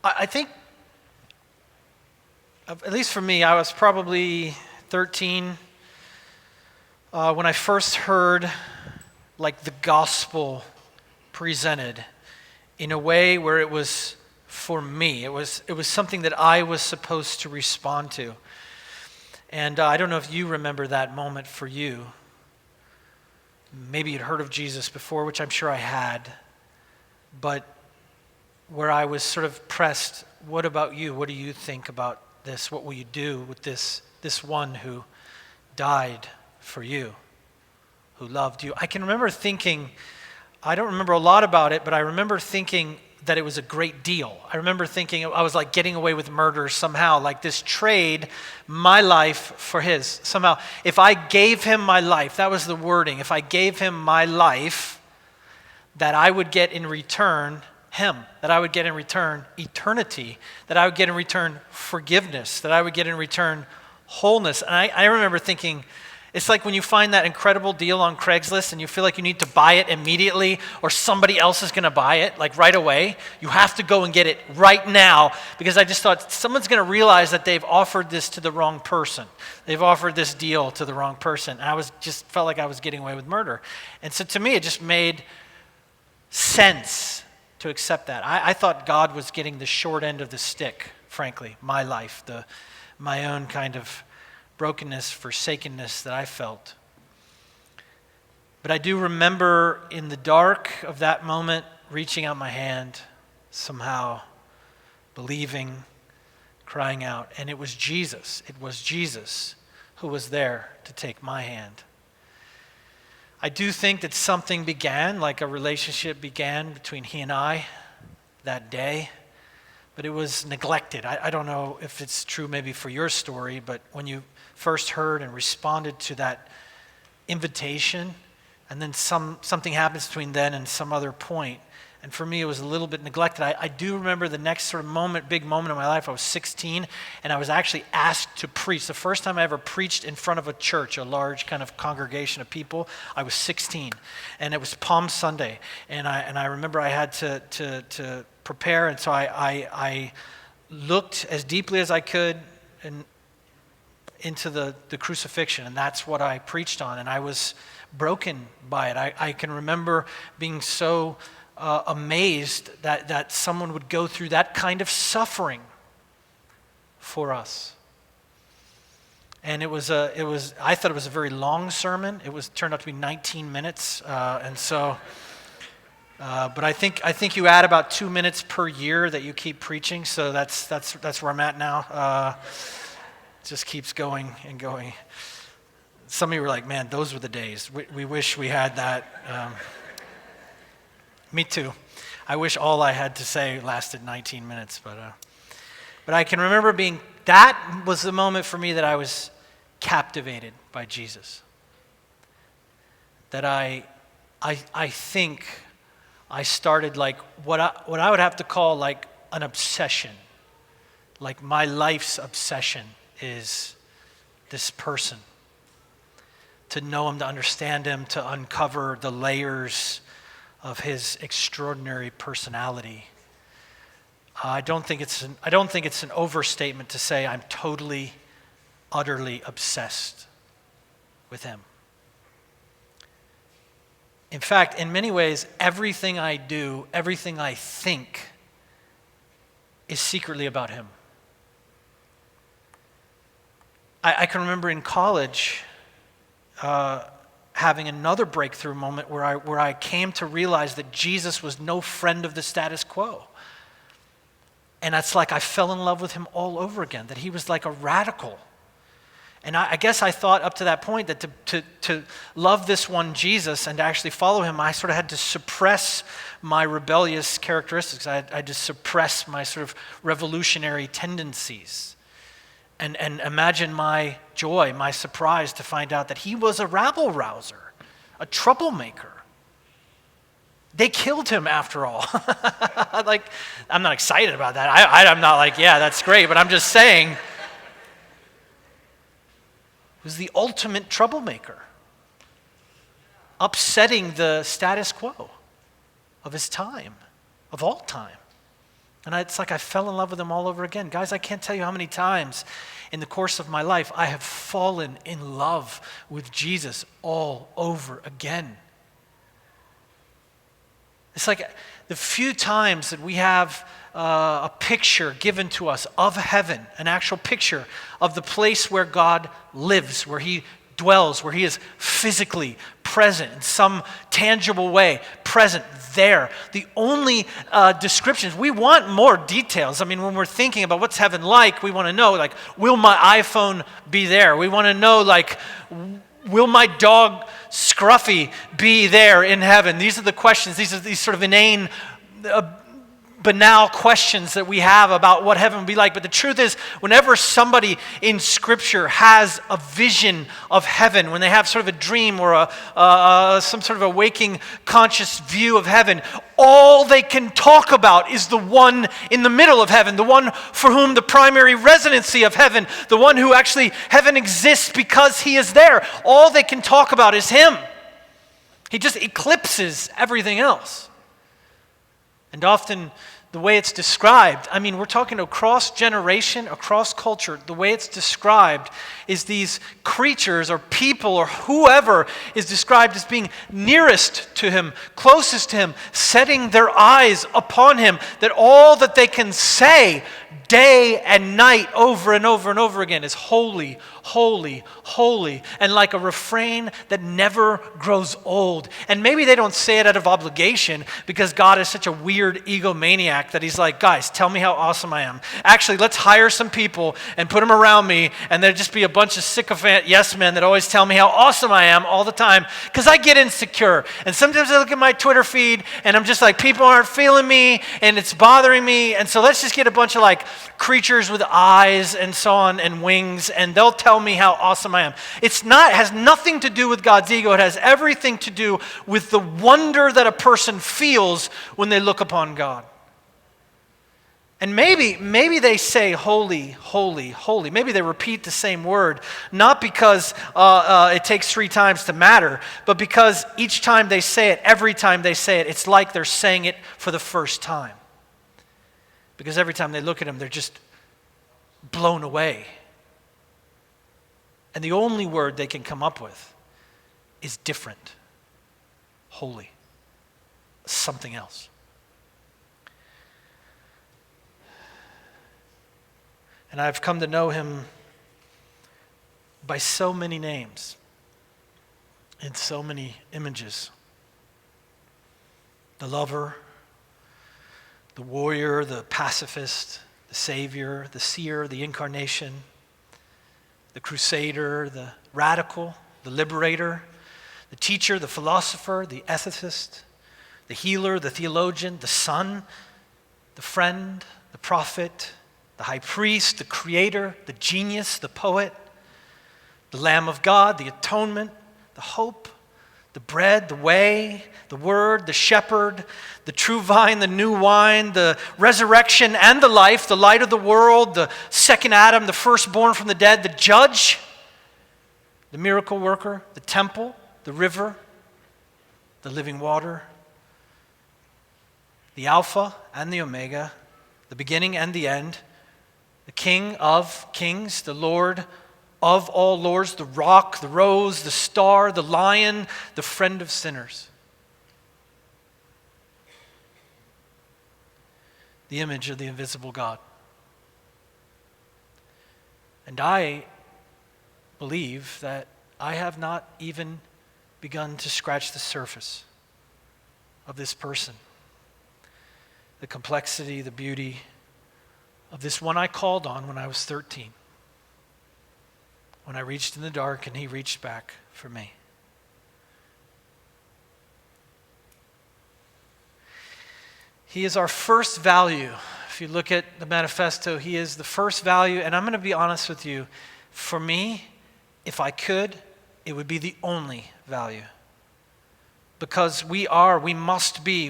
I think, at least for me, I was probably 13 when I first heard like the gospel presented in a way where it was for me. It was something that I was supposed to respond to. And I don't know if you remember that moment for you. Maybe you'd heard of Jesus before, which I'm sure I had, but where I was sort of pressed, what about you? What do you think about this? What will you do with this one who died for you, who loved you? I can remember thinking, I don't remember a lot about it, but I remember thinking that it was a great deal. I remember thinking I was like getting away with murder somehow, like this trade my life for his. Somehow, if I gave him my life, that was the wording, if I gave him my life, that I would get in return him, that I would get in return eternity, that I would get in return forgiveness, that I would get in return wholeness. And I remember thinking, it's like when you find that incredible deal on Craigslist and you feel like you need to buy it immediately or somebody else is going to buy it like right away. You have to go and get it right now because I just thought someone's going to realize that they've offered this to the wrong person. They've offered this deal to the wrong person. And I just felt like I was getting away with murder. And so to me, it just made sense to accept that. I thought God was getting the short end of the stick, frankly, my life, my own kind of brokenness, forsakenness that I felt. But I do remember in the dark of that moment, reaching out my hand, somehow believing, crying out. And it was Jesus. It was Jesus who was there to take my hand. I do think that something began, like a relationship began between he and I that day. But it was neglected. I don't know if it's true maybe for your story, but when you first heard and responded to that invitation, and then something happens between then and some other point, and for me it was a little bit neglected. I do remember the next sort of big moment in my life. I was 16, and I was actually asked to preach. The first time I ever preached in front of a church, a large kind of congregation of people, I was 16, and it was Palm Sunday, and I remember I had to prepare, and so I looked as deeply as I could into the crucifixion, and that's what I preached on, and I was broken by it. I can remember being so amazed that someone would go through that kind of suffering for us. And I thought it was a very long sermon. Turned out to be 19 minutes, and so. But I think you add about 2 minutes per year that you keep preaching, so that's where I'm at now. It just keeps going and going. Some of you were like, "Man, those were the days. We wish we had that." Me too. I wish all I had to say lasted 19 minutes, but I can remember that was the moment for me that I was captivated by Jesus. That I think I started like what I would have to call like an obsession. Like my life's obsession is this person. To know him, to understand him, to uncover the layers of his extraordinary personality. I don't think it's an overstatement to say I'm totally, utterly obsessed with him. In fact, in many ways, everything I do, everything I think is secretly about him. I can remember in college having another breakthrough moment where I came to realize that Jesus was no friend of the status quo. And it's like I fell in love with him all over again, that he was like a radical. And I guess I thought up to that point that to love this one Jesus and to actually follow him, I sort of had to suppress my rebellious characteristics. I had to suppress my sort of revolutionary tendencies. And imagine my joy, my surprise to find out that he was a rabble-rouser, a troublemaker. They killed him after all. Like, I'm not excited about that. I'm not like, yeah, that's great, but I'm just saying, was the ultimate troublemaker, upsetting the status quo of his time, of all time. And it's like I fell in love with him all over again. Guys, I can't tell you how many times in the course of my life I have fallen in love with Jesus all over again. It's like the few times that we have a picture given to us of heaven, an actual picture of the place where God lives, where he dwells, where he is physically present in some tangible way, present there. The only descriptions, we want more details. I mean, when we're thinking about what's heaven like, we want to know, like, will my iPhone be there? We want to know, like, will my dog Scruffy be there in heaven? These are the questions. These are these sort of inane, banal questions that we have about what heaven will be like. But the truth is, whenever somebody in Scripture has a vision of heaven, when they have sort of a dream or some sort of a waking conscious view of heaven, all they can talk about is the one in the middle of heaven, the one for whom the primary residency of heaven, the one who actually heaven exists because he is there. All they can talk about is him. He just eclipses everything else. And often the way it's described, I mean, we're talking across generation, across culture, the way it's described is these creatures or people or whoever is described as being nearest to him, closest to him, setting their eyes upon him, that all that they can say day and night over and over and over again is holy, holy, holy, and like a refrain that never grows old. And maybe they don't say it out of obligation because God is such a weird egomaniac that he's like, guys, tell me how awesome I am. Actually, let's hire some people and put them around me, and there'll just be a bunch of sycophant yes men that always tell me how awesome I am all the time because I get insecure. And sometimes I look at my Twitter feed and I'm just like, people aren't feeling me and it's bothering me. And so let's just get a bunch of like creatures with eyes and so on and wings, and they'll tell me how awesome I am. It has nothing to do with God's ego. It has everything to do with the wonder that a person feels when they look upon God. And maybe they say holy, holy, holy. Maybe they repeat the same word, not because it takes 3 times to matter, but because each time they say it, every time they say it, it's like they're saying it for the first time. Because every time they look at him, they're just blown away. And the only word they can come up with is different, holy, something else. And I've come to know him by so many names and so many images. The lover, the warrior, the pacifist, the savior, the seer, the incarnation, the crusader, the radical, the liberator, the teacher, the philosopher, the ethicist, the healer, the theologian, the son, the friend, the prophet, the high priest, the creator, the genius, the poet, the Lamb of God, the atonement, the hope, the bread, the way, the word, the shepherd, the true vine, the new wine, the resurrection and the life, the light of the world, the second Adam, the firstborn from the dead, the judge, the miracle worker, the temple, the river, the living water, the Alpha and the Omega, the beginning and the end, the King of kings, the Lord of all lords, the rock, the rose, the star, the lion, the friend of sinners. The image of the invisible God. And I believe that I have not even begun to scratch the surface of this person. The complexity, the beauty of this one I called on when I was 13. When I reached in the dark and he reached back for me. He is our first value. If you look at the Manifesto, he is the first value. And I'm going to be honest with you. For me, if I could, it would be the only value. Because we must be,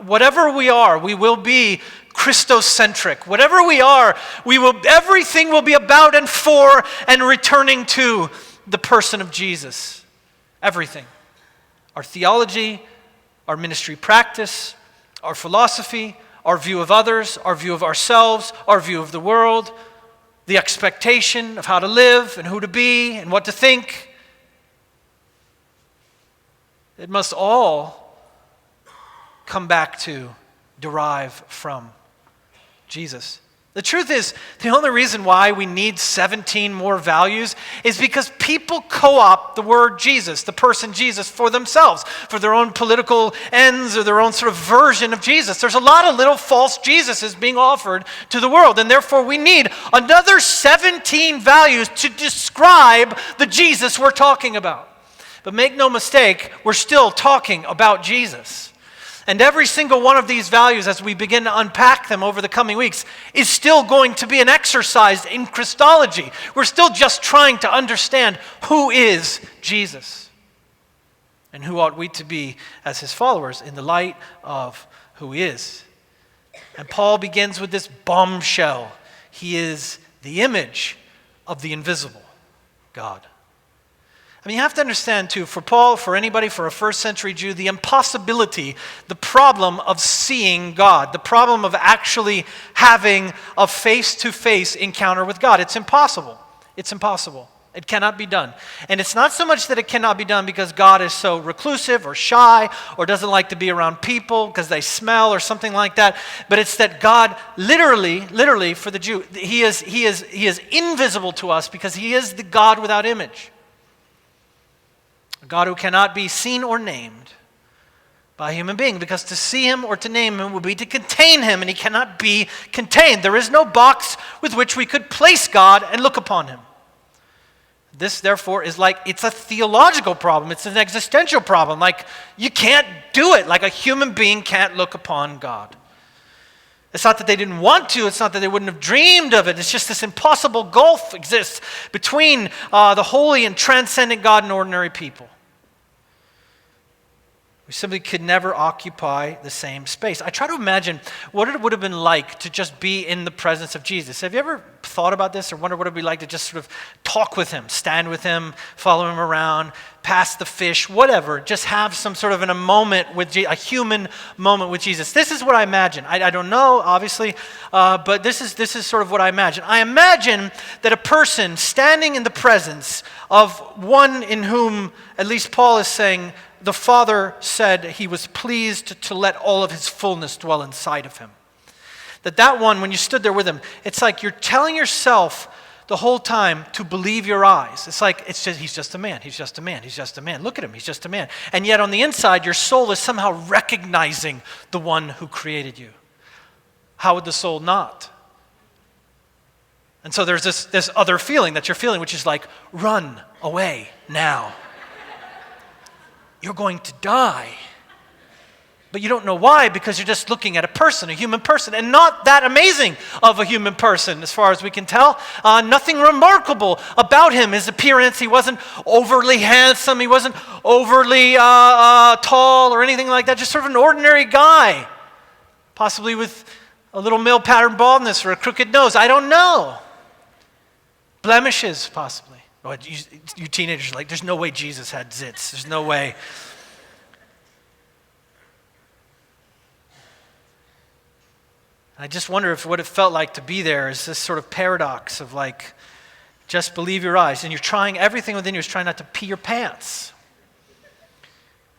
whatever we are, we will be Christocentric. Whatever we are, everything will be about and for and returning to the person of Jesus. Everything. Our theology, our ministry practice, our philosophy, our view of others, our view of ourselves, our view of the world, the expectation of how to live and who to be and what to think. It must all come back to, derive from Jesus. The truth is, the only reason why we need 17 more values is because people co-opt the word Jesus, the person Jesus, for themselves, for their own political ends or their own sort of version of Jesus. There's a lot of little false Jesuses being offered to the world, and therefore we need another 17 values to describe the Jesus we're talking about. But make no mistake, we're still talking about Jesus. And every single one of these values, as we begin to unpack them over the coming weeks, is still going to be an exercise in Christology. We're still just trying to understand who is Jesus and who ought we to be as his followers in the light of who he is. And Paul begins with this bombshell. He is the image of the invisible God. I mean, you have to understand, too, for Paul, for anybody, for a first century Jew, the impossibility, the problem of seeing God, the problem of actually having a face-to-face encounter with God. It's impossible. It's impossible. It cannot be done. And it's not so much that it cannot be done because God is so reclusive or shy or doesn't like to be around people because they smell or something like that, but it's that God literally for the Jew, he is invisible to us because he is the God without image. A God who cannot be seen or named by a human being, because to see him or to name him would be to contain him, and he cannot be contained. There is no box with which we could place God and look upon him. This, therefore, is it's a theological problem. It's an existential problem. You can't do it. Like a human being can't look upon God. It's not that they didn't want to. It's not that they wouldn't have dreamed of it. It's just this impossible gulf exists between the holy and transcendent God and ordinary people. We simply could never occupy the same space. I try to imagine what it would have been like to just be in the presence of Jesus. Have you ever thought about this or wondered what it would be like to just sort of talk with him, stand with him, follow him around, pass the fish, whatever, just have some sort of a moment with a human moment with Jesus? This is what I imagine. I don't know, obviously, but this is sort of what I imagine. I imagine that a person standing in the presence of one in whom, at least Paul is saying, the Father said he was pleased to let all of his fullness dwell inside of him. That one, when you stood there with him, it's like you're telling yourself the whole time to believe your eyes. It's just he's just a man, he's just a man, he's just a man. Look at him, he's just a man. And yet on the inside, your soul is somehow recognizing the one who created you. How would the soul not? And so there's this other feeling that you're feeling, which is like, run away now. You're going to die. But you don't know why, because you're just looking at a person, a human person, and not that amazing of a human person as far as we can tell. Nothing remarkable about him, his appearance. He wasn't overly handsome. He wasn't overly tall or anything like that. Just sort of an ordinary guy, possibly with a little male pattern baldness or a crooked nose. I don't know. Blemishes, possibly. Oh, you teenagers are like, there's no way Jesus had zits. There's no way. I just wonder if what it felt like to be there is this sort of paradox of just believe your eyes. And you're trying, everything within you is trying not to pee your pants.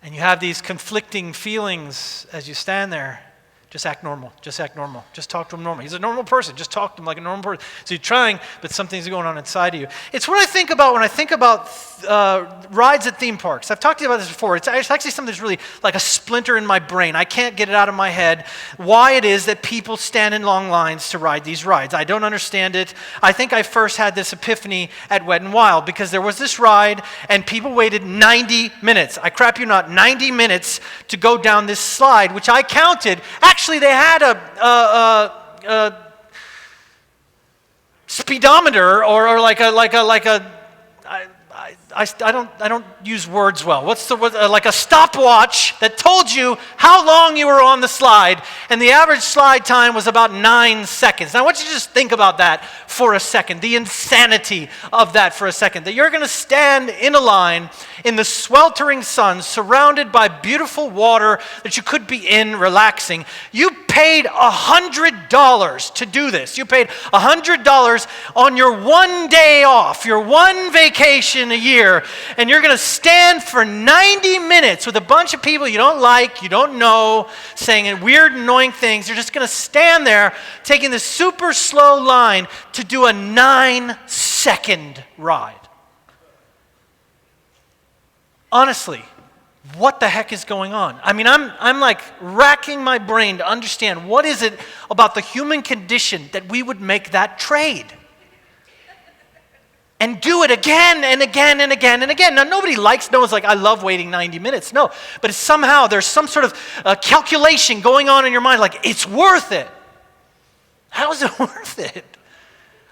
And you have these conflicting feelings as you stand there. Just act normal. Just act normal. Just talk to him normal. He's a normal person. Just talk to him like a normal person. So you're trying, but something's going on inside of you. It's what I think about when I think about rides at theme parks. I've talked to you about this before. It's actually something that's really like a splinter in my brain. I can't get it out of my head why it is that people stand in long lines to ride these rides. I don't understand it. I think I first had this epiphany at Wet n Wild because there was this ride and people waited 90 minutes. I crap you not, 90 minutes to go down this slide, which I counted. Actually, they had a speedometer or like a I don't use words well. Like a stopwatch that told you how long you were on the slide, and the average slide time was about 9 seconds. Now I want you to just think about that for a second, the insanity of that for a second, that you're going to stand in a line in the sweltering sun, surrounded by beautiful water that you could be in relaxing. You paid $100 to do this. You paid $100 on your one day off, your one vacation a year, and you're going to stand for 90 minutes with a bunch of people you don't like, you don't know, saying weird, annoying things. You're just going to stand there taking this super slow line to do a 9-second ride. Honestly, what the heck is going on? I mean, I'm like racking my brain to understand what is it about the human condition that we would make that trade and do it again and again and again and again. Now, no one's like, I love waiting 90 minutes. No, but it's somehow there's some sort of calculation going on in your mind, like it's worth it. How is it worth it?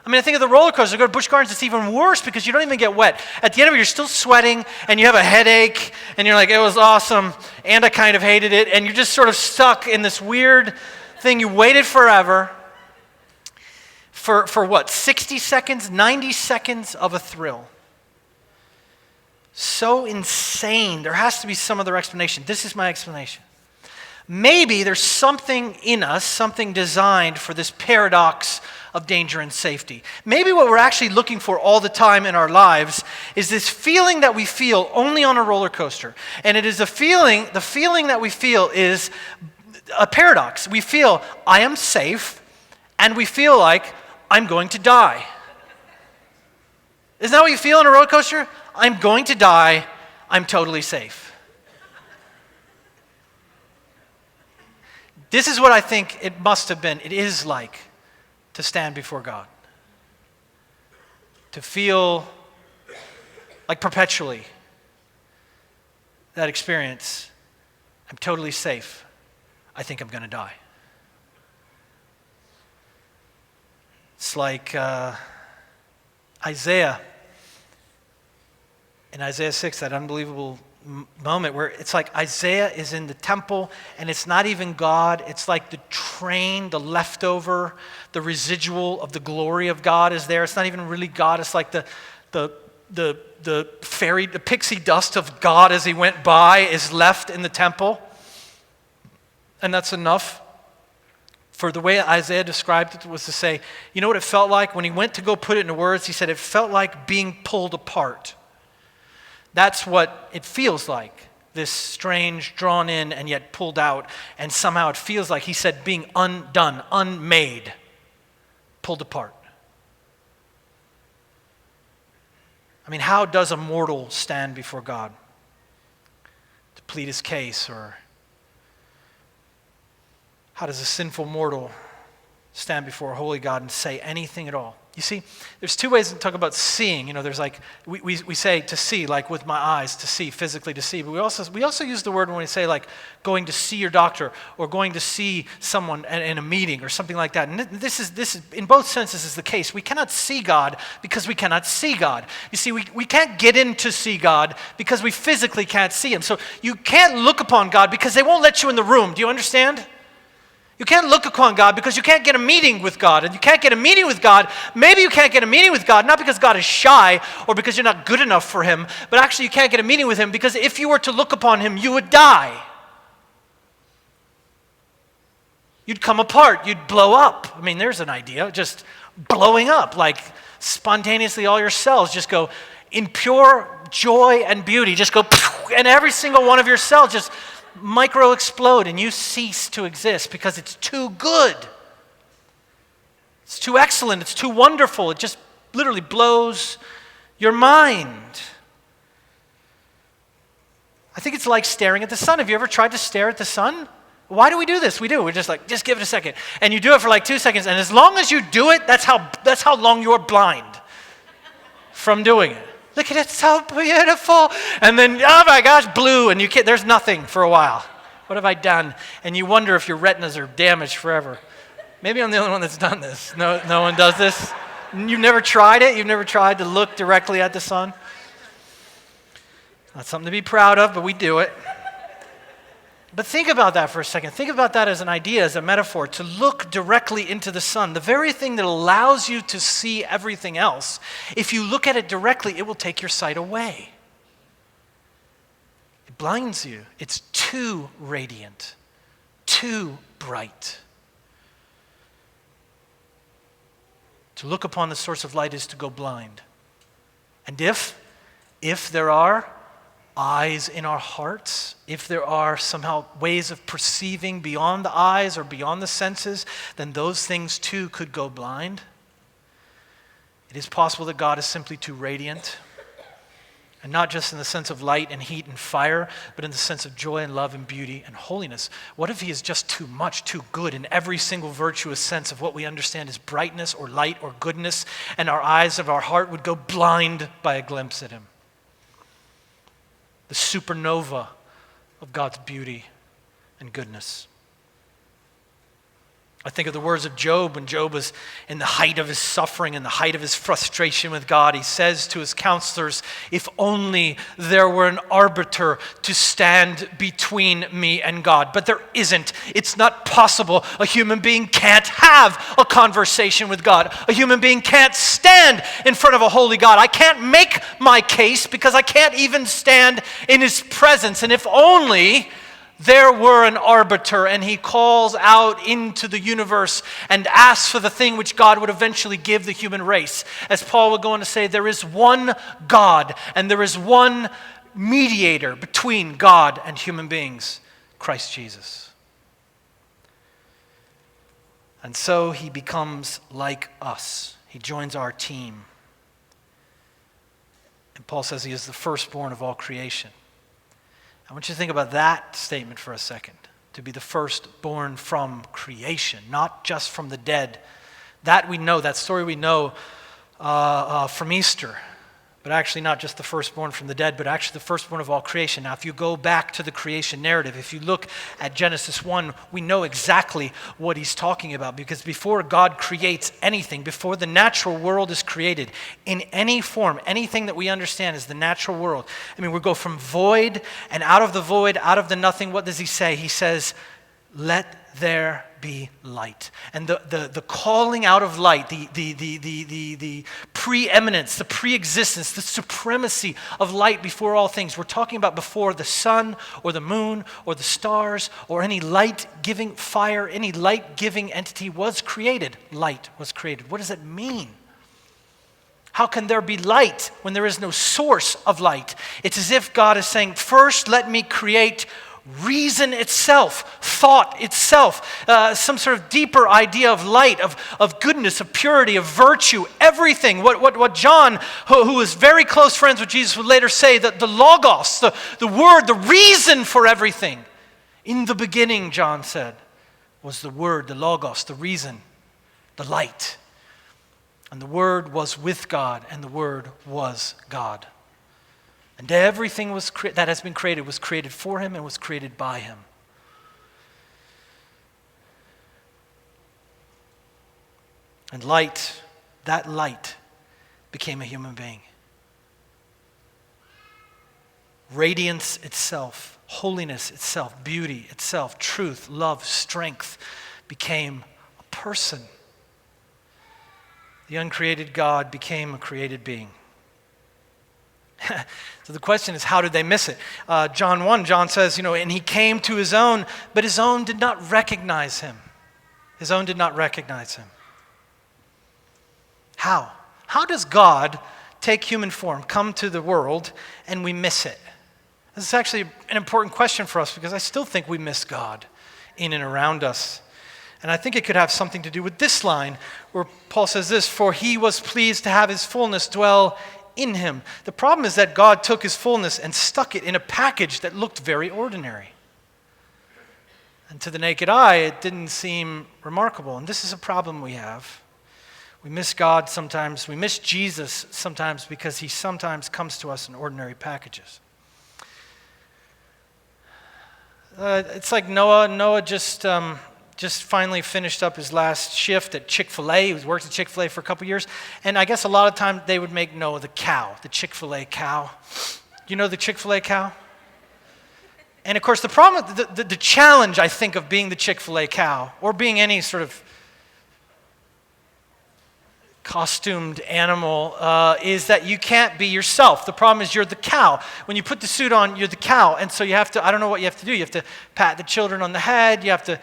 I mean, I think of the roller coaster. Go to Busch Gardens, it's even worse because you don't even get wet. At the end of it, you're still sweating, and you have a headache, and you're like, it was awesome, and I kind of hated it, and you're just sort of stuck in this weird thing. You waited forever for what, 60 seconds, 90 seconds of a thrill. So insane. There has to be some other explanation. This is my explanation. Maybe there's something in us, something designed for this paradox of danger and safety. Maybe what we're actually looking for all the time in our lives is this feeling that we feel only on a roller coaster. And it is the feeling that we feel is a paradox. We feel, I am safe, and we feel like I'm going to die. Isn't that what you feel on a roller coaster? I'm going to die, I'm totally safe. This is what I think it must have been, it is like to stand before God. To feel like perpetually that experience, I'm totally safe, I think I'm going to die. It's like Isaiah, in Isaiah 6, that unbelievable moment where it's like Isaiah is in the temple and it's not even God. It's like the train, the leftover, the residual of the glory of God is there. It's not even really God. It's like the pixie dust of God as he went by is left in the temple. And that's enough. For the way Isaiah described it was to say, you know what it felt like? When he went to go put it into words, he said it felt like being pulled apart. That's what it feels like, this strange, drawn in and yet pulled out. And somehow it feels like, he said, being undone, unmade, pulled apart. I mean, how does a mortal stand before God to plead his case? Or how does a sinful mortal stand before a holy God and say anything at all? You see, there's two ways to talk about seeing. You know, there's like, we say to see, like with my eyes, to see, physically to see. But we also use the word when we say like going to see your doctor or going to see someone in a meeting or something like that. And this is in both senses is the case. We cannot see God because we cannot see God. You see, we can't get in to see God because we physically can't see him. So you can't look upon God because they won't let you in the room. Do you understand? You can't look upon God because you can't get a meeting with God. And you can't get a meeting with God. Maybe you can't get a meeting with God, not because God is shy or because you're not good enough for him, but actually you can't get a meeting with him because if you were to look upon him, you would die. You'd come apart. You'd blow up. I mean, there's an idea, just blowing up, like spontaneously all your cells just go in pure joy and beauty, just go, and every single one of your cells just micro explode and you cease to exist because it's too good. It's too excellent. It's too wonderful. It just literally blows your mind. I think it's like staring at the sun. Have you ever tried to stare at the sun? Why do we do this? We're just like, just give it a second. And you do it for like 2 seconds. And as long as you do it, that's how long you're blind from doing it. Look at it, so beautiful. And then, oh my gosh, blue, and there's nothing for a while. What have I done? And you wonder if your retinas are damaged forever. Maybe I'm the only one that's done this. No one does this. You've never tried it? You've never tried to look directly at the sun? Not something to be proud of, but we do it. But think about that for a second. Think about that as an idea, as a metaphor, to look directly into the sun. The very thing that allows you to see everything else, if you look at it directly, it will take your sight away. It blinds you. It's too radiant, too bright. To look upon the source of light is to go blind. And if there are eyes in our hearts, if there are somehow ways of perceiving beyond the eyes or beyond the senses, then those things too could go blind. It is possible that God is simply too radiant, and not just in the sense of light and heat and fire, but in the sense of joy and love and beauty and holiness. What if he is just too much, too good in every single virtuous sense of what we understand as brightness or light or goodness, and our eyes of our heart would go blind by a glimpse at him? The supernova of God's beauty and goodness. I think of the words of Job when Job was in the height of his suffering and the height of his frustration with God. He says to his counselors, if only there were an arbiter to stand between me and God. But there isn't. It's not possible. A human being can't have a conversation with God. A human being can't stand in front of a holy God. I can't make my case because I can't even stand in his presence. And if only there were an arbiter, and he calls out into the universe and asks for the thing which God would eventually give the human race. As Paul would go on to say, there is one God, and there is one mediator between God and human beings, Christ Jesus. And so he becomes like us. He joins our team. And Paul says he is the firstborn of all creation. I want you to think about that statement for a second. To be the firstborn from creation, not just from the dead. That we know, that story we know from Easter. But actually not just the firstborn from the dead, but actually the firstborn of all creation. Now, if you go back to the creation narrative, if you look at Genesis 1, we know exactly what he's talking about. Because before God creates anything, before the natural world is created, in any form, anything that we understand is the natural world. I mean, we go from void, and out of the void, out of the nothing, what does he say? He says, let there be light. And the calling out of light, the preeminence, the preexistence, the supremacy of light before all things. We're talking about before the sun or the moon or the stars or any light-giving fire, any light-giving entity was created. Light was created. What does it mean? How can there be light when there is no source of light? It's as if God is saying, first let me create reason itself, thought itself, some sort of deeper idea of light, of goodness, of purity, of virtue, everything. What John, who was very close friends with Jesus, would later say, that the logos, the word, the reason for everything. In the beginning, John said, was the word, the logos, the reason, the light. And the word was with God, and the word was God. And everything that has been created was created for him and was created by him. And light, that light, became a human being. Radiance itself, holiness itself, beauty itself, truth, love, strength, became a person. The uncreated God became a created being. So the question is, how did they miss it? John 1, John says, and he came to his own, but his own did not recognize him. His own did not recognize him. How? How does God take human form, come to the world, and we miss it? This is actually an important question for us because I still think we miss God in and around us. And I think it could have something to do with this line where Paul says this, for he was pleased to have his fullness dwell in him. The problem is that God took his fullness and stuck it in a package that looked very ordinary. And to the naked eye, it didn't seem remarkable. And this is a problem we have. We miss God sometimes. We miss Jesus sometimes because he sometimes comes to us in ordinary packages. It's like Noah. Noah just finally finished up his last shift at Chick-fil-A. He worked at Chick-fil-A for a couple years. And I guess a lot of times they would make Noah the cow, the Chick-fil-A cow. You know the Chick-fil-A cow? And of course, the problem, the challenge, I think, of being the Chick-fil-A cow, or being any sort of costumed animal, is that you can't be yourself. The problem is you're the cow. When you put the suit on, you're the cow. And so you have to, I don't know what you have to do. You have to pat the children on the head. You have to,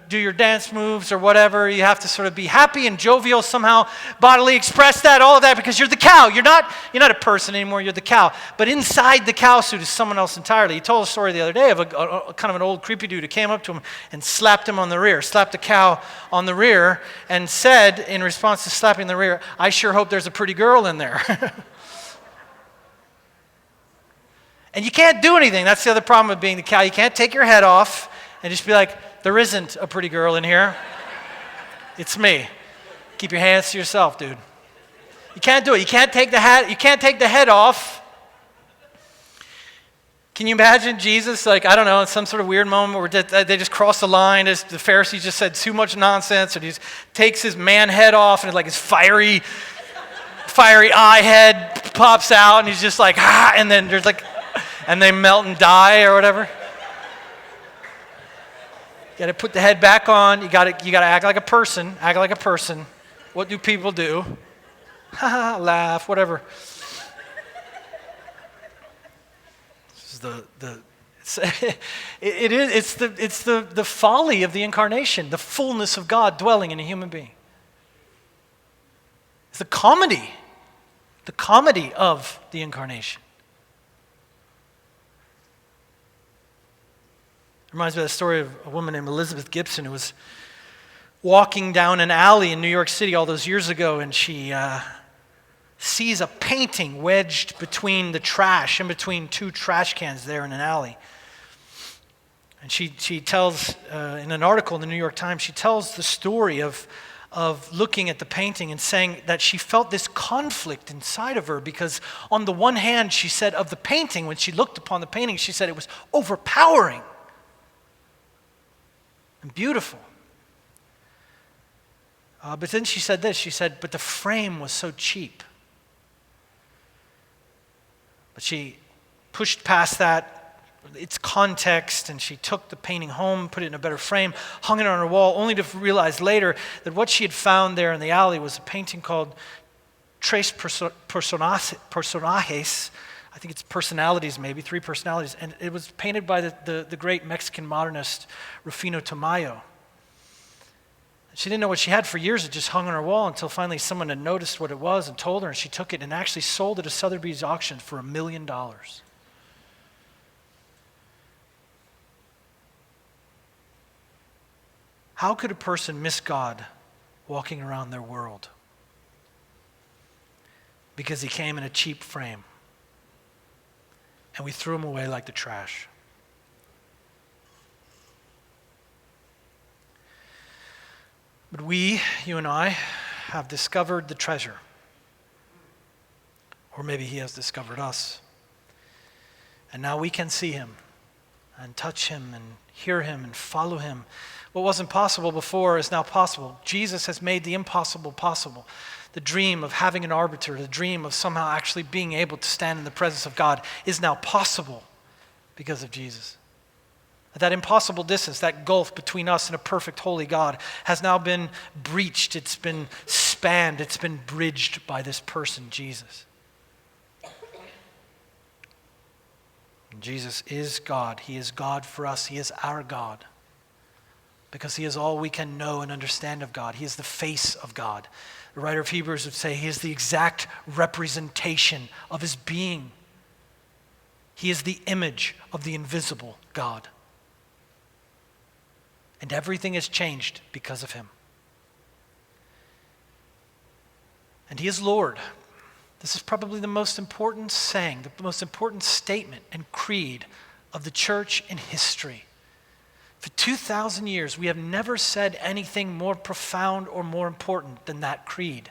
do your dance moves or whatever. You have to sort of be happy and jovial, somehow bodily express that, all of that, because you're the cow. You're not a person anymore, you're the cow. But inside the cow suit is someone else entirely. He told a story the other day of a kind of an old creepy dude who came up to him and slapped him on the rear, slapped the cow on the rear, and said, in response to slapping the rear, "I sure hope there's a pretty girl in there." And you can't do anything. That's the other problem with being the cow. You can't take your head off and just be like, "There isn't a pretty girl in here. It's me." Keep your hands to yourself, dude. You can't do it. You can't take the hat. You can't take the head off. Can you imagine Jesus, like, I don't know, in some sort of weird moment where they just cross the line, as the Pharisees just said too much nonsense, and he just takes his man head off, and like his fiery eye head pops out, and he's just like, and then there's like, and they melt and die or whatever. You got to put the head back on. You got to act like a person. Act like a person. What do people do? Laugh, whatever. This is it's the folly of the incarnation, the fullness of God dwelling in a human being. It's the comedy of the incarnation. Reminds me of the story of a woman named Elizabeth Gibson who was walking down an alley in New York City all those years ago, and she sees a painting wedged between the trash, in between two trash cans there in an alley. And she tells, in an article in the New York Times, she tells the story of looking at the painting and saying that she felt this conflict inside of her because on the one hand, she said of the painting, when she looked upon the painting, she said it was overpowering and beautiful. But then she said this, she said, but the frame was so cheap. But she pushed past that, its context, and she took the painting home, put it in a better frame, hung it on her wall, only to realize later that what she had found there in the alley was a painting called Tres Personajes. I think it's personalities, maybe, 3 personalities. And it was painted by the great Mexican modernist Rufino Tamayo. She didn't know what she had for years. It just hung on her wall until finally someone had noticed what it was and told her, and she took it and actually sold it at Sotheby's auction for $1 million. How could a person miss God walking around their world? Because he came in a cheap frame, and we threw him away like the trash. But we, you and I, have discovered the treasure. Or maybe he has discovered us. And now we can see him and touch him and hear him and follow him. What wasn't possible before is now possible. Jesus has made the impossible possible. The dream of having an arbiter, the dream of somehow actually being able to stand in the presence of God is now possible because of Jesus. That impossible distance, that gulf between us and a perfect holy God has now been breached, it's been spanned, it's been bridged by this person, Jesus. And Jesus is God. He is God for us. He is our God. Because he is all we can know and understand of God. He is the face of God. The writer of Hebrews would say he is the exact representation of his being. He is the image of the invisible God. And everything has changed because of him. And he is Lord. This is probably the most important saying, the most important statement and creed of the church in history. For 2,000 years, we have never said anything more profound or more important than that creed.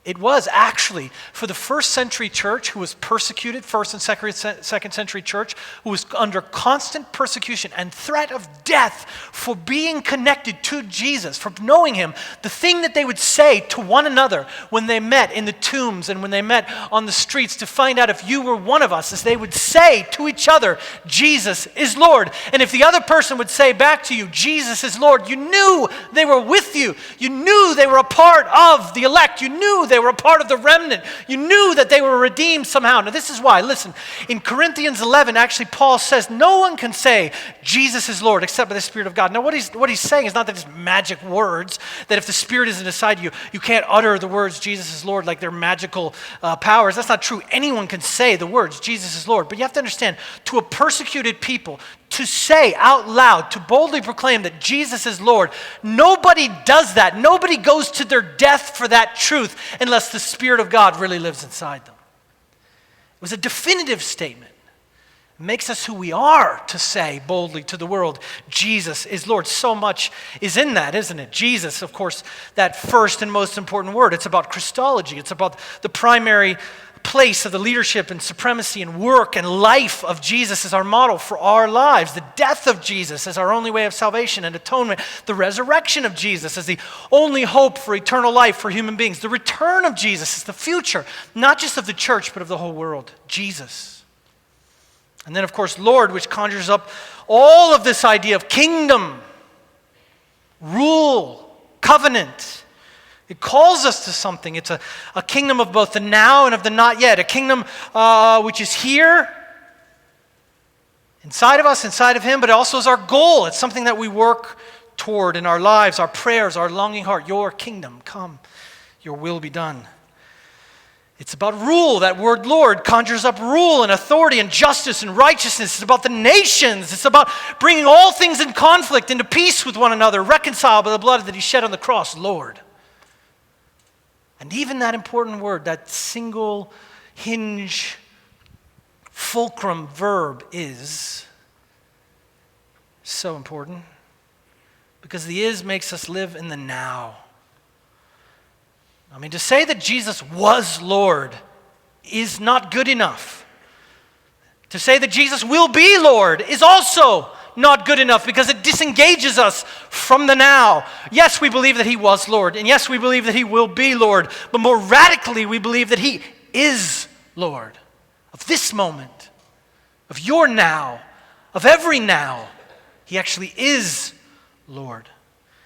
It was actually, for the first century church who was persecuted, first and second century church, who was under constant persecution and threat of death for being connected to Jesus, for knowing him, the thing that they would say to one another when they met in the tombs and when they met on the streets to find out if you were one of us, is they would say to each other, Jesus is Lord. And if the other person would say back to you, Jesus is Lord, you knew they were with you. You knew they were a part of the elect. You knew they were a part of the remnant. You knew that they were redeemed somehow. Now this is why, listen, in Corinthians 11, actually Paul says no one can say Jesus is Lord except by the Spirit of God. Now what he's saying is not that it's magic words, that if the Spirit isn't inside you, you can't utter the words Jesus is Lord like they're magical powers. That's not true. Anyone can say the words Jesus is Lord. But you have to understand, to a persecuted people, to say out loud, to boldly proclaim that Jesus is Lord, nobody does that. Nobody goes to their death for that truth unless the Spirit of God really lives inside them. It was a definitive statement. It makes us who we are to say boldly to the world, Jesus is Lord. So much is in that, isn't it? Jesus, of course, that first and most important word. It's about Christology. It's about the primary place of the leadership and supremacy and work and life of Jesus as our model for our lives. The death of Jesus as our only way of salvation and atonement. The resurrection of Jesus as the only hope for eternal life for human beings. The return of Jesus is the future, not just of the church, but of the whole world. Jesus. And then, of course, Lord, which conjures up all of this idea of kingdom, rule, covenant. It calls us to something. It's a kingdom of both the now and of the not yet. A kingdom which is here, inside of us, inside of him, but it also is our goal. It's something that we work toward in our lives, our prayers, our longing heart. Your kingdom come, your will be done. It's about rule. That word Lord conjures up rule and authority and justice and righteousness. It's about the nations. It's about bringing all things in conflict into peace with one another, reconciled by the blood that he shed on the cross, Lord. And even that important word, that single hinge fulcrum verb is so important because the is makes us live in the now. I mean, to say that Jesus was Lord is not good enough. To say that Jesus will be Lord is also not good enough because it disengages us from the now. Yes, we believe that he was Lord, and yes, we believe that he will be Lord, but more radically, we believe that he is Lord of this moment, of your now, of every now. He actually is Lord.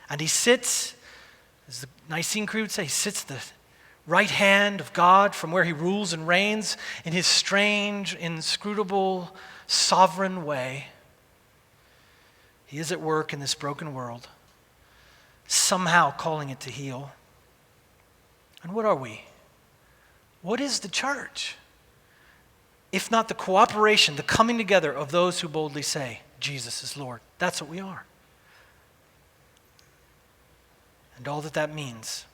And he sits, as the Nicene Creed would say, he sits at the right hand of God from where he rules and reigns in his strange, inscrutable, sovereign way. He is at work in this broken world, somehow calling it to heal. And what are we? What is the church? If not the cooperation, the coming together of those who boldly say, Jesus is Lord. That's what we are. And all that that means.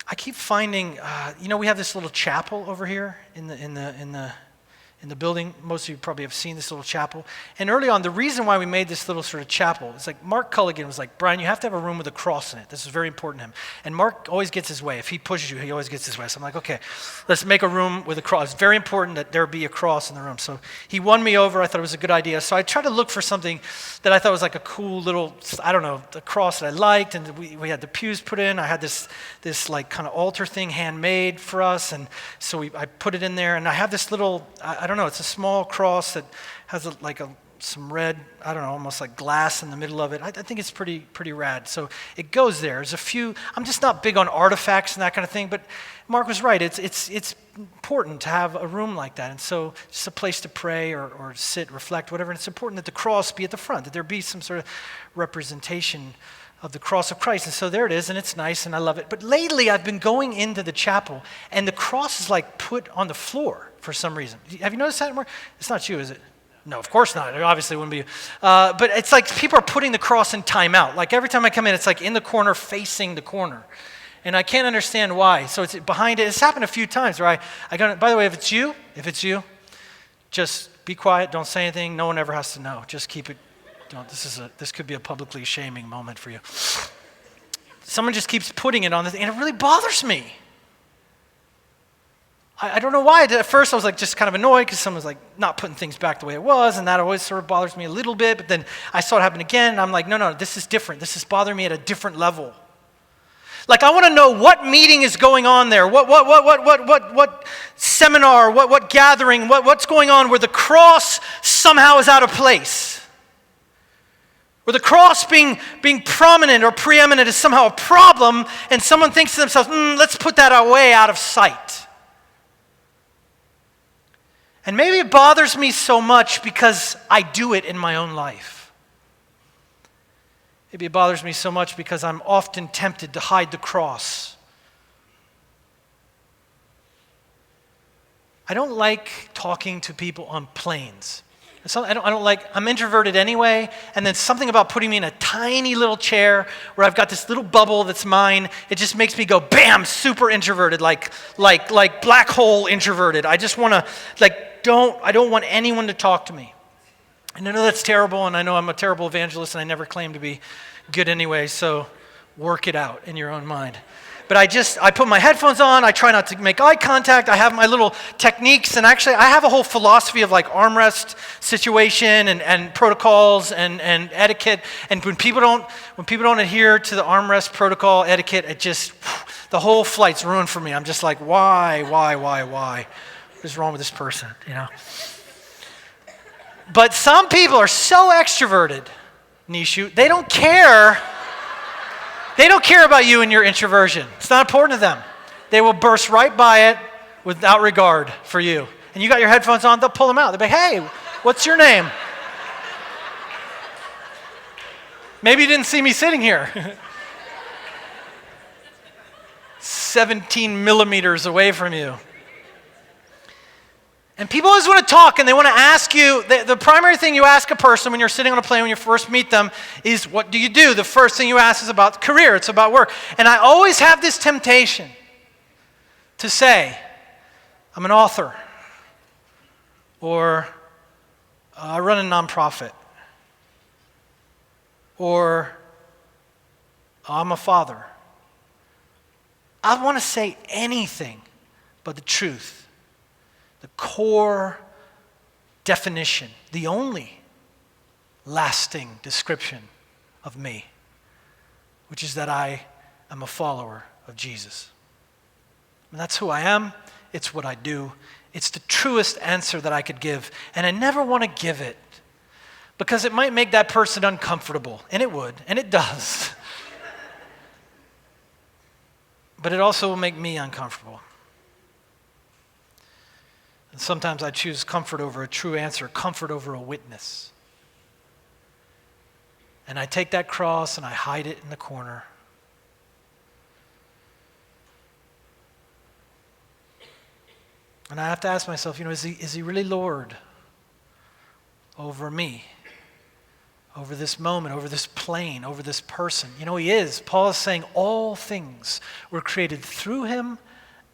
I keep finding, we have this little chapel over here in the building. Most of you probably have seen this little chapel. And early on, the reason why we made this little sort of chapel, it's like Mark Culligan was like, Brian, you have to have a room with a cross in it. This is very important to him. And Mark always gets his way. If he pushes you, he always gets his way. So I'm like, okay, let's make a room with a cross. It's very important that there be a cross in the room. So he won me over. I thought it was a good idea. So I tried to look for something that I thought was like a cool little, the cross that I liked. And we had the pews put in. I had this like kind of altar thing handmade for us. And so I put it in there. And I have this little, I don't know, it's a small cross that has some red, almost like glass in the middle of it. I think it's pretty rad. So it goes there. There's a few, I'm just not big on artifacts and that kind of thing, but Mark was right. It's important to have a room like that. And so just a place to pray or sit, reflect, whatever. And it's important that the cross be at the front, that there be some sort of representation of the cross of Christ. And so there it is, and it's nice, and I love it. But lately, I've been going into the chapel, and the cross is like put on the floor for some reason. Have you noticed that anymore? It's not you, is it? No, of course not. It obviously wouldn't be you. But it's like people are putting the cross in timeout. Like every time I come in, it's like in the corner, facing the corner. And I can't understand why. So it's behind it. It's happened a few times where I go, by the way, if it's you, just be quiet, don't say anything. No one ever has to know. Just keep it. This could be a publicly shaming moment for you. someone just keeps putting it on the thing, and it really bothers me. I don't know why. At first I was like just kind of annoyed because someone's like not putting things back the way it was, and that always sort of bothers me a little bit, but then I saw it happen again, and I'm like, no, this is different. This is bothering me at a different level. Like, I want to know what meeting is going on there, what seminar, what gathering, what's going on where the cross somehow is out of place. Where the cross being prominent or preeminent is somehow a problem, and someone thinks to themselves, let's put that away out of sight. And maybe it bothers me so much because I do it in my own life. Maybe it bothers me so much because I'm often tempted to hide the cross. I don't like talking to people on planes. I don't like, I'm introverted anyway, and then something about putting me in a tiny little chair where I've got this little bubble that's mine, it just makes me go, bam, super introverted, like black hole introverted. I just want to, I don't want anyone to talk to me. And I know that's terrible, and I know I'm a terrible evangelist, and I never claim to be good anyway, so work it out in your own mind. But I put my headphones on, I try not to make eye contact, I have my little techniques, and actually I have a whole philosophy of like armrest situation and protocols and etiquette, and when people don't adhere to the armrest protocol etiquette, it just, the whole flight's ruined for me. I'm just like, why? What is wrong with this person, you know? But some people are so extroverted, Nishu, they don't care. They don't care about you and your introversion. It's not important to them. They will burst right by it without regard for you. And you got your headphones on, they'll pull them out. They'll be like, hey, what's your name? Maybe you didn't see me sitting here. 17 millimeters away from you. And people always want to talk, and they want to ask you, the primary thing you ask a person when you're sitting on a plane when you first meet them is, what do you do? The first thing you ask is about career, it's about work. And I always have this temptation to say, I'm an author, or I run a nonprofit, or I'm a father. I want to say anything but the truth. The core definition, the only lasting description of me, which is that I am a follower of Jesus. And that's who I am, it's what I do, it's the truest answer that I could give, and I never want to give it because it might make that person uncomfortable, and it would, and it does. But it also will make me uncomfortable. And sometimes I choose comfort over a true answer, comfort over a witness. And I take that cross and I hide it in the corner. And I have to ask myself, is he really Lord over me, over this moment, over this plane, over this person? He is. Paul is saying all things were created through him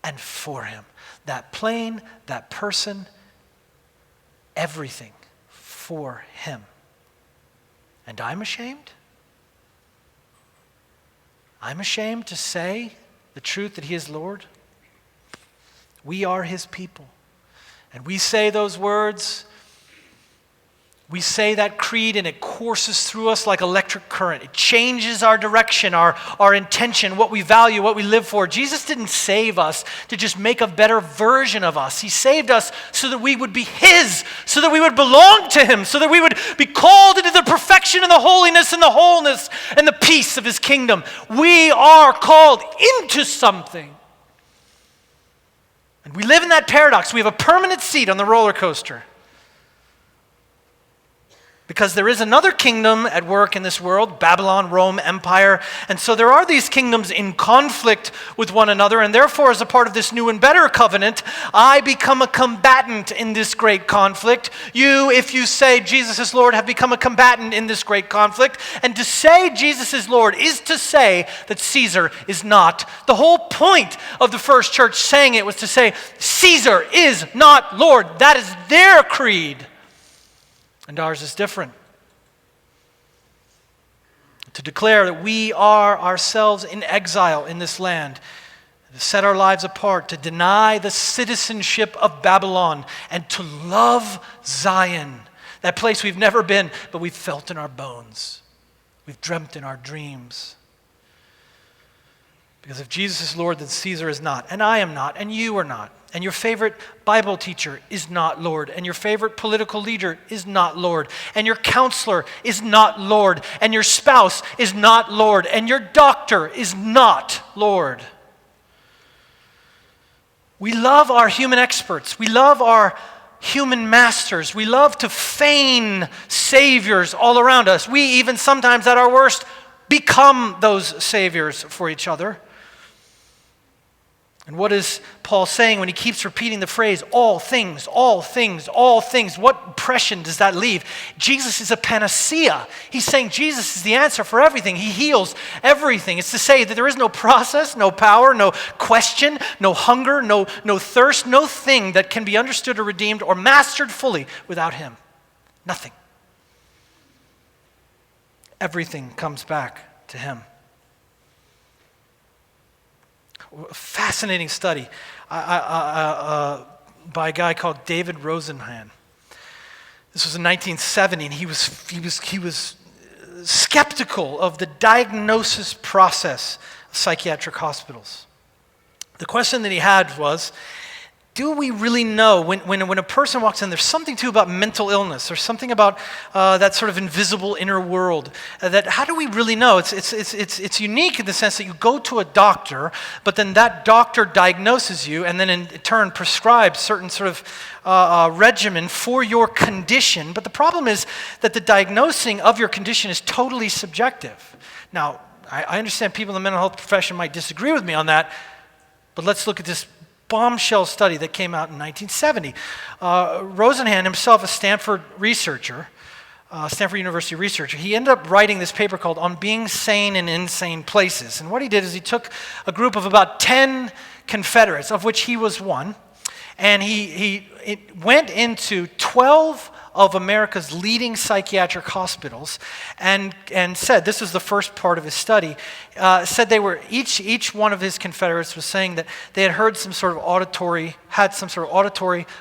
and for him. That plane, that person, everything for him. And I'm ashamed? I'm ashamed to say the truth that he is Lord? We are his people. And we say those words, we say that creed, and it courses through us like electric current. It changes our direction, our intention, what we value, what we live for. Jesus didn't save us to just make a better version of us. He saved us so that we would be his, so that we would belong to him, so that we would be called into the perfection and the holiness and the wholeness and the peace of his kingdom. We are called into something. And we live in that paradox. We have a permanent seat on the roller coaster. Because there is another kingdom at work in this world, Babylon, Rome, Empire. And so there are these kingdoms in conflict with one another. And therefore, as a part of this new and better covenant, I become a combatant in this great conflict. You, if you say Jesus is Lord, have become a combatant in this great conflict. And to say Jesus is Lord is to say that Caesar is not. The whole point of the first church saying it was to say, Caesar is not Lord. That is their creed. And ours is different. to declare that we are ourselves in exile in this land, to set our lives apart, to deny the citizenship of Babylon, and to love Zion, that place we've never been, but we've felt in our bones. We've dreamt in our dreams. Because if Jesus is Lord, then Caesar is not, and I am not, and you are not, and your favorite Bible teacher is not Lord, and your favorite political leader is not Lord, and your counselor is not Lord, and your spouse is not Lord, and your doctor is not Lord. We love our human experts. We love our human masters. We love to feign saviors all around us. We even sometimes at our worst become those saviors for each other. And what is Paul saying when he keeps repeating the phrase, all things, all things, all things? What impression does that leave? Jesus is a panacea. He's saying Jesus is the answer for everything. He heals everything. It's to say that there is no process, no power, no question, no hunger, no thirst, no thing that can be understood or redeemed or mastered fully without him. Nothing. Everything comes back to him. A fascinating study by a guy called David Rosenhan. This was in 1970, and he was skeptical of the diagnosis process of psychiatric hospitals. The question that he had was, do we really know when a person walks in, there's something too about mental illness, there's something about that sort of invisible inner world, that how do we really know? It's unique in the sense that you go to a doctor, but then that doctor diagnoses you and then in turn prescribes certain sort of regimen for your condition. But the problem is that the diagnosing of your condition is totally subjective. Now, I understand people in the mental health profession might disagree with me on that, but let's look at this bombshell study that came out in 1970. Rosenhan himself, a Stanford University researcher, he ended up writing this paper called On Being Sane in Insane Places. And what he did is he took a group of about 10 Confederates, of which he was one, and he went into 12 of America's leading psychiatric hospitals and said, this was the first part of his study, said they were, each one of his Confederates was saying that they had heard some sort of auditory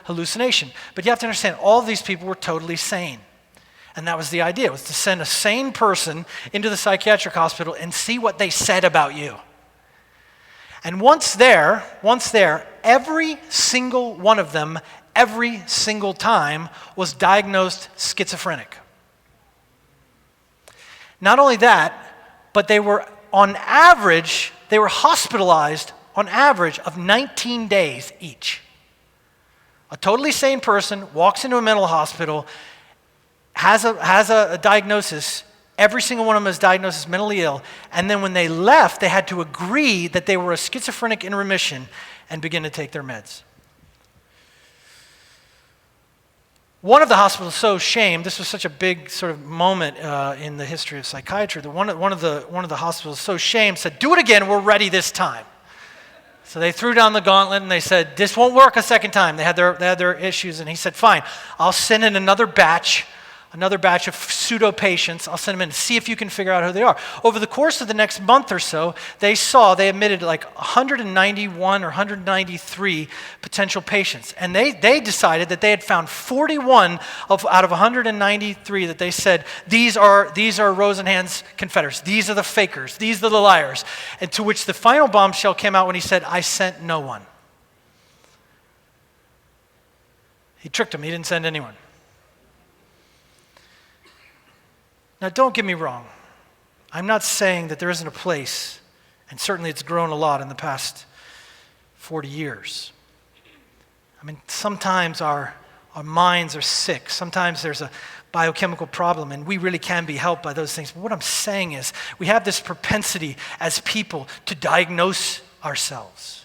hallucination. But you have to understand, all of these people were totally sane. And that was the idea, was to send a sane person into the psychiatric hospital and see what they said about you. And once there, every single one of them, every single time, was diagnosed schizophrenic. Not only that, but they were hospitalized on average of 19 days each. A totally sane person walks into a mental hospital, has a diagnosis. Every single one of them is diagnosed as mentally ill. And then when they left, they had to agree that they were a schizophrenic in remission and begin to take their meds. One of the hospitals so shamed, this was such a big sort of moment in the history of psychiatry, that one of the hospitals so shamed said, do it again, we're ready this time. So they threw down the gauntlet and they said, this won't work a second time. They had their issues, and he said, fine, I'll send in another batch of pseudo patients. I'll send them in to see if you can figure out who they are. Over the course of the next month or so, they admitted like 191 or 193 potential patients. And they decided that they had found 41 out of 193 that they said, these are Rosenhan's Confederates. These are the fakers. These are the liars. And to which the final bombshell came out when he said, I sent no one. He tricked them. He didn't send anyone. Now, don't get me wrong. I'm not saying that there isn't a place, and certainly it's grown a lot in the past 40 years. I mean, sometimes our minds are sick. Sometimes there's a biochemical problem, and we really can be helped by those things. But what I'm saying is we have this propensity as people to diagnose ourselves.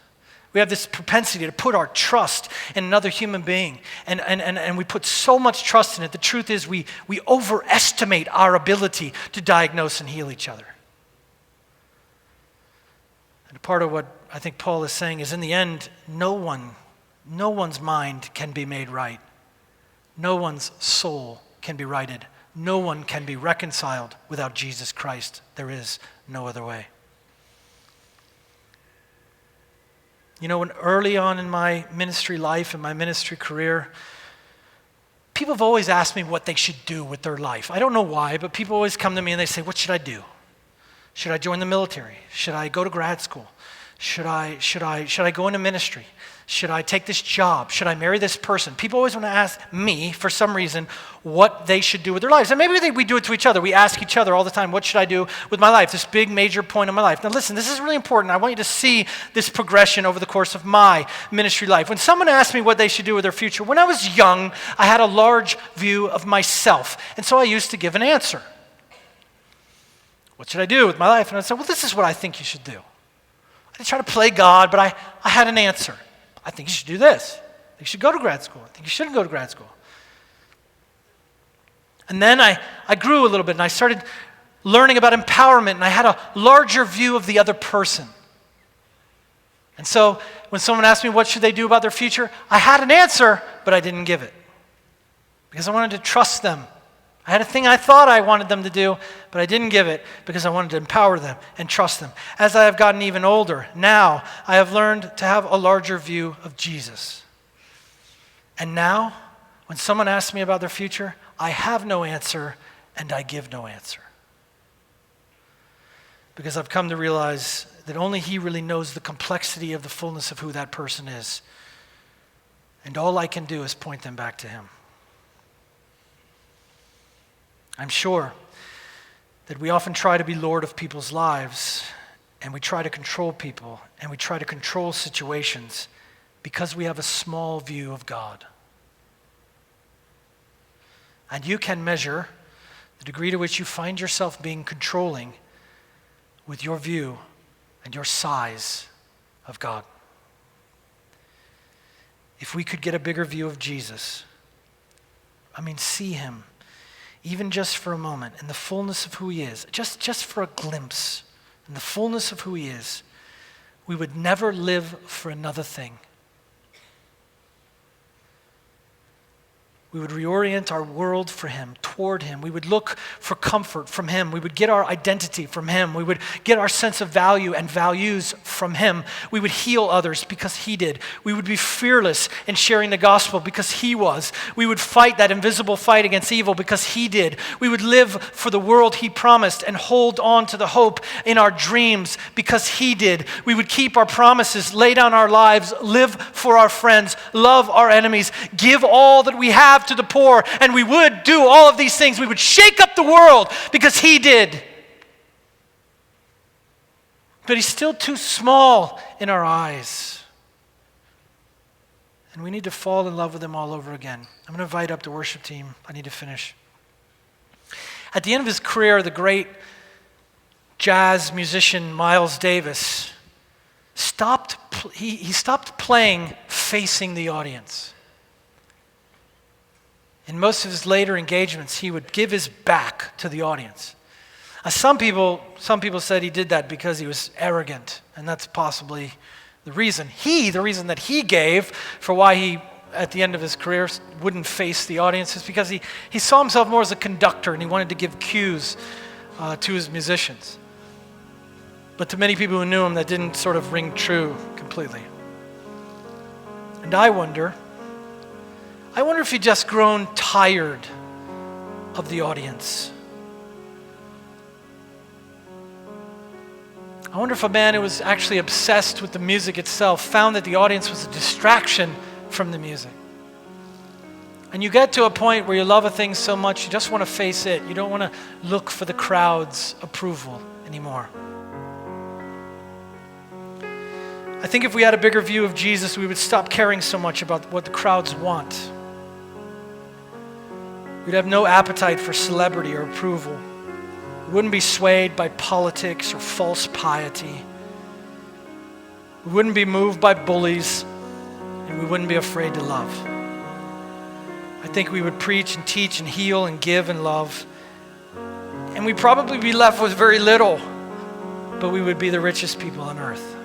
We have this propensity to put our trust in another human being, and we put so much trust in it. The truth is we overestimate our ability to diagnose and heal each other. And part of what I think Paul is saying is, in the end, no one's mind can be made right. No one's soul can be righted No one can be reconciled without Jesus Christ. There is no other way. You know, when early on in my ministry life and my ministry career, people have always asked me what they should do with their life. I don't know why, but people always come to me and they say, what should I do? Should I join the military? Should I go to grad school? Should I go into ministry? Should I take this job? Should I marry this person? People always want to ask me, for some reason, what they should do with their lives. And maybe we do it to each other. We ask each other all the time, what should I do with my life? This big major point in my life. Now listen, this is really important. I want you to see this progression over the course of my ministry life. When someone asked me what they should do with their future, when I was young, I had a large view of myself. And so I used to give an answer. What should I do with my life? And I said, well, this is what I think you should do. I didn't try to play God, but I had an answer. I think you should do this. I think you should go to grad school. I think you shouldn't go to grad school. And then I grew a little bit and I started learning about empowerment and I had a larger view of the other person. And so when someone asked me what should they do about their future, I had an answer, but I didn't give it because I wanted to trust them. I had a thing I thought I wanted them to do, but I didn't give it because I wanted to empower them and trust them. As I have gotten even older, now I have learned to have a larger view of Jesus. And now, when someone asks me about their future, I have no answer and I give no answer. Because I've come to realize that only He really knows the complexity of the fullness of who that person is. And all I can do is point them back to Him. I'm sure that we often try to be Lord of people's lives, and we try to control people, and we try to control situations because we have a small view of God. And you can measure the degree to which you find yourself being controlling with your view and your size of God. If we could get a bigger view of Jesus, see Him, even just for a moment, in the fullness of who He is, just for a glimpse, in the fullness of who He is, we would never live for another thing. We would reorient our world for Him, toward Him. We would look for comfort from Him. We would get our identity from Him. We would get our sense of value and values from Him. We would heal others because He did. We would be fearless in sharing the gospel because He was. We would fight that invisible fight against evil because He did. We would live for the world He promised and hold on to the hope in our dreams because He did. We would keep our promises, lay down our lives, live for our friends, love our enemies, give all that we have to the poor, and we would do all of these things. We would shake up the world because He did. But He's still too small in our eyes. And we need to fall in love with Him all over again. I'm going to invite up the worship team. I need to finish. At the end of his career, the great jazz musician Miles Davis stopped playing facing the audience. In most of his later engagements, he would give his back to the audience. Some people said he did that because he was arrogant, and that's possibly the reason. The reason that he gave for why he, at the end of his career, wouldn't face the audience is because he saw himself more as a conductor, and he wanted to give cues to his musicians. But to many people who knew him, that didn't sort of ring true completely. And I wonder if he'd just grown tired of the audience. I wonder if a man who was actually obsessed with the music itself found that the audience was a distraction from the music. And you get to a point where you love a thing so much, you just want to face it. You don't want to look for the crowd's approval anymore. I think if we had a bigger view of Jesus, we would stop caring so much about what the crowds want. We'd have no appetite for celebrity or approval. We wouldn't be swayed by politics or false piety. We wouldn't be moved by bullies, and we wouldn't be afraid to love. I think we would preach and teach and heal and give and love, and we'd probably be left with very little, but we would be the richest people on earth.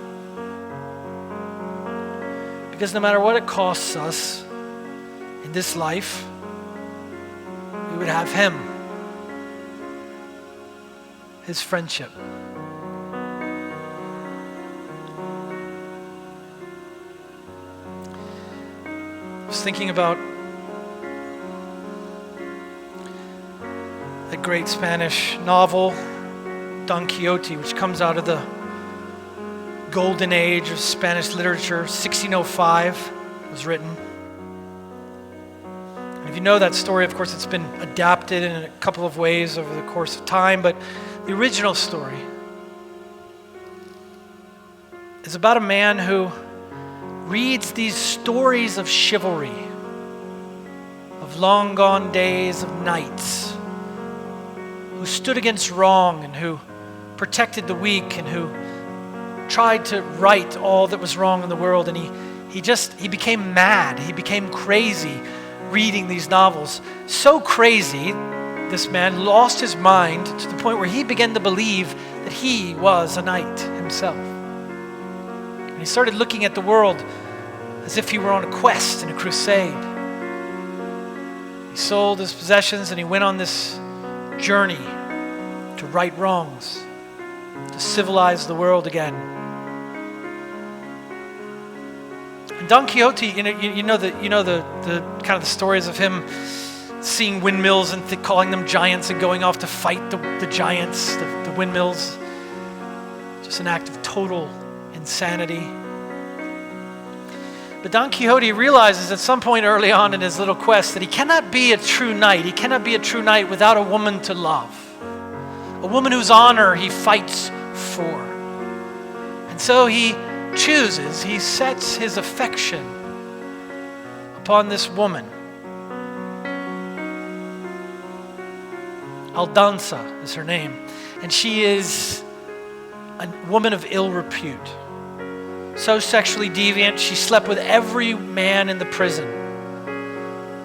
Because no matter what it costs us in this life, we would have Him. his friendship. I was thinking about the great Spanish novel, Don Quixote, which comes out of the golden age of Spanish literature. 1605 was written. And if you know that story, of course, it's been adapted in a couple of ways over the course of time, but the original story is about a man who reads these stories of chivalry, of long gone days of knights who stood against wrong and who protected the weak and who tried to right all that was wrong in the world. And he became mad. He became crazy reading these novels. So crazy, this man lost his mind to the point where he began to believe that he was a knight himself. And he started looking at the world as if he were on a quest and a crusade. He sold his possessions and he went on this journey to right wrongs, to civilize the world again. And Don Quixote, you know the kind of the stories of him seeing windmills and calling them giants and going off to fight the giants, the windmills. Just an act of total insanity. But Don Quixote realizes at some point early on in his little quest that he cannot be a true knight. He cannot be a true knight without a woman to love. A woman whose honor he fights for. And so he sets his affection upon this woman. Aldonza is her name. And she is a woman of ill repute. So sexually deviant, she slept with every man in the prison.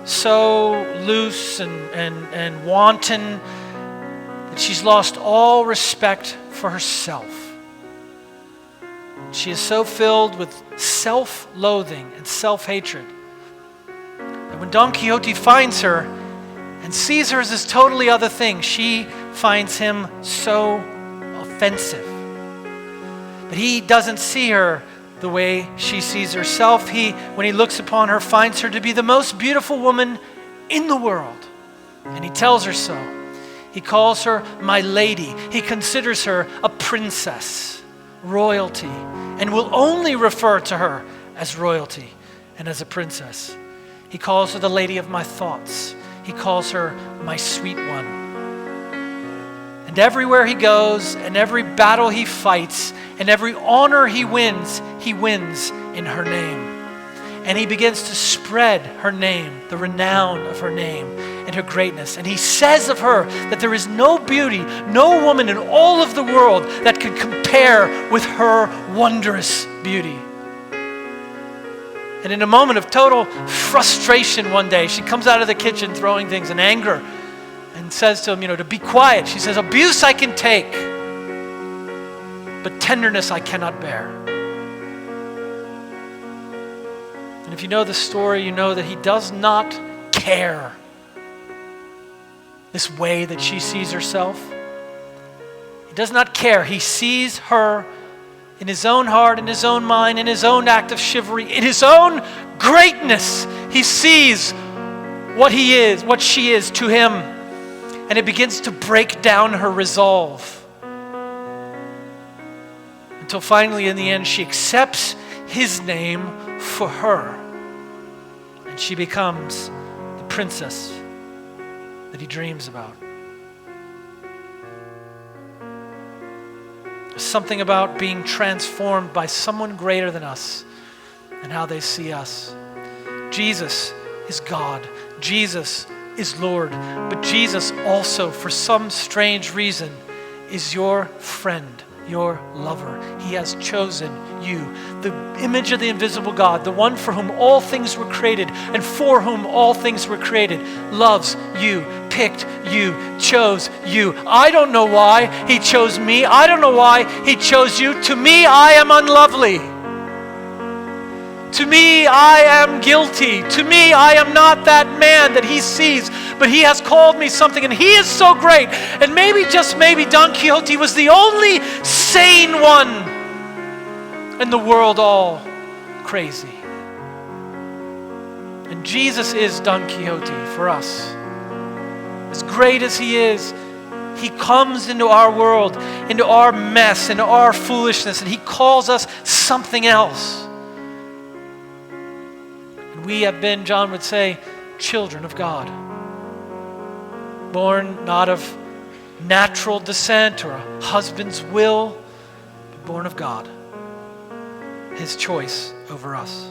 So loose and wanton that she's lost all respect for herself. She is so filled with self-loathing and self-hatred that when Don Quixote finds her and sees her as this totally other thing, she finds him so offensive. But he doesn't see her the way she sees herself. When he looks upon her, finds her to be the most beautiful woman in the world. And he tells her so. He calls her my lady. He considers her a princess, royalty, and will only refer to her as royalty and as a princess. He calls her the lady of my thoughts. He calls her my sweet one. And everywhere he goes, and every battle he fights, and every honor he wins in her name. And he begins to spread her name, the renown of her name, and her greatness. And he says of her that there is no beauty, no woman in all of the world that can compare with her wondrous beauty. And in a moment of total frustration one day, she comes out of the kitchen throwing things in anger and says to him, to be quiet. She says, abuse I can take, but tenderness I cannot bear. And if you know the story, you know that he does not care this way that she sees herself. He does not care. He sees her in his own heart, in his own mind, in his own act of chivalry, in his own greatness. He sees what he is, what she is to him. And it begins to break down her resolve. Until finally, in the end, she accepts his name for her. And she becomes the princess that he dreams about. There's something about being transformed by someone greater than us and how they see us. Jesus is God. Jesus is Lord. But Jesus also, for some strange reason, is your friend, your lover. He has chosen you, the image of the invisible God, the one for whom all things were created and for whom all things were created, loves you, picked you, chose you. I don't know why he chose me. I don't know why he chose you. To me, I am unlovely. To me, I am guilty. To me, I am not that man that he sees. but he has called me something, and he is so great. And maybe, just maybe, Don Quixote was the only sane one in the world all crazy. And Jesus is Don Quixote for us. As great as he is, he comes into our world, into our mess, into our foolishness, and he calls us something else. And we have been, John would say, children of God. Born not of natural descent or a husband's will, but born of God. His choice over us.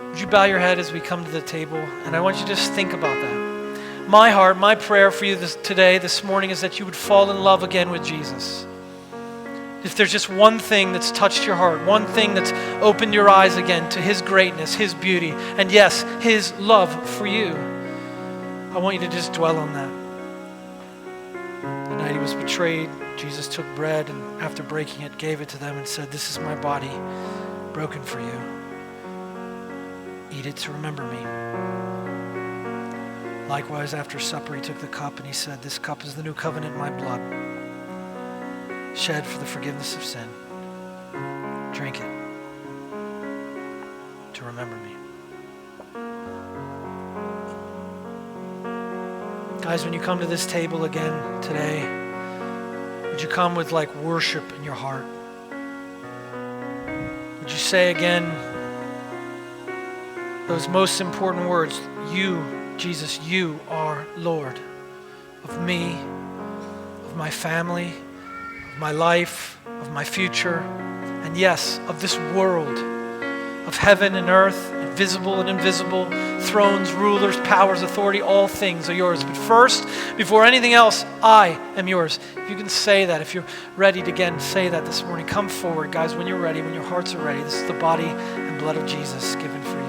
Would you bow your head as we come to the table? And I want you to just think about that. My heart, my prayer for you this morning is that you would fall in love again with Jesus. If there's just one thing that's touched your heart, one thing that's opened your eyes again to his greatness, his beauty, and yes, his love for you, I want you to just dwell on that. The night he was betrayed, Jesus took bread and after breaking it, gave it to them and said, "This is my body broken for you. Eat it to remember me." Likewise, after supper, he took the cup and he said, "This cup is the new covenant in my blood, shed for the forgiveness of sin. Drink it to remember me." Guys, when you come to this table again today, would you come with like worship in your heart? Would you say again those most important words, "You, Jesus, you are Lord of me, of my family, of my life, of my future, and yes, of this world, of heaven and earth, visible and invisible, thrones, rulers, powers, authority, all things are yours. But first, before anything else, I am yours." If you can say that, if you're ready to again say that this morning, come forward. Guys, when you're ready, when your hearts are ready, this is the body and blood of Jesus given for you.